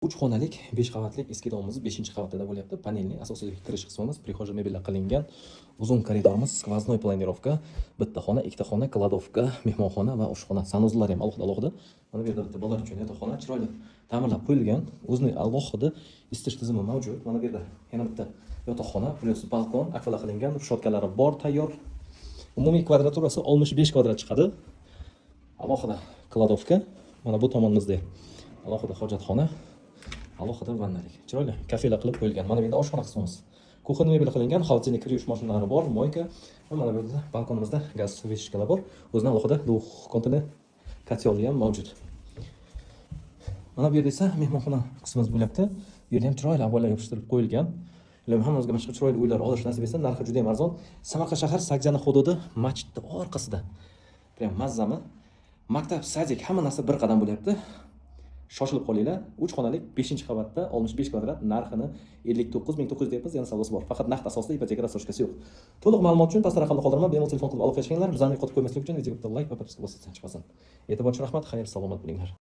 3 xonalik 5 qavatlik eski domimiz 5-qavatida bo'lyapti. Panelning asosiy kirish qismimiz prixoja mebellar qilingan. Uzun koridorimiz, skvoznoy planirovka, bitta xona, ikkita xona, kladovka, mehmonxona va oshxona. Sanuzlar ham alohida. Mana bu yerda bitta bolalar uchun yotoqxona chiroyli ta'mirlab qo'yilgan. O'zining alohida isitish tizimi mavjud. Mana bu yerda yana bitta yotoqxona, plus balkon, akvala qilingan, rushotkalari bor, tayyor. Umumiy kvadraturasi 65 kvadrat chiqadi. Alohida kladovka, mana bu tomonimizda alohida hojatxona. Alohida vannalik. Chiroyli kafelar qilib qo'yilgan. Mana bu yerda oshxona qismimiz. Kuxonniy mebel qilingan, холодильник kir yuvish mashinalari bor, moyka va mana bu yerda balkonimizda gaz vishkalar bor. O'zidan alohida kontener kotyoli ham mavjud. Mana bu yerda esa mehmonxona qismimiz bo'lyapti. Bu yerda ham chiroyli avvallar yopishtirib qo'yilgan. Ilohim hammamizga boshqa chiroyli uylar olish nasib etsin. Narxi juda ham arzon. Samarqand shahar Sakjana hududi, masjidning orqasida. Prям mazzami. Maktab, sadik, hamma narsa bir qadam bo'lyapti. Shoshilib qolinglar. 3 xonalik 5-qavatda 65 kvadrat, narxini 59.900 deyapmiz, yana savdosi bor. Faqat naqd asosida ipoteka rastoshkasi yo'q. To'liq ma'lumot uchun pastda raqamni qoldiraman, bemalol telefon qilib aloqalashinglar. Bizlarni yo'qotib qo'ymaslik uchun videoga like va podpiska bossangiz chiqasin. E'tibor uchun rahmat, xayr, salomat bo'linglar.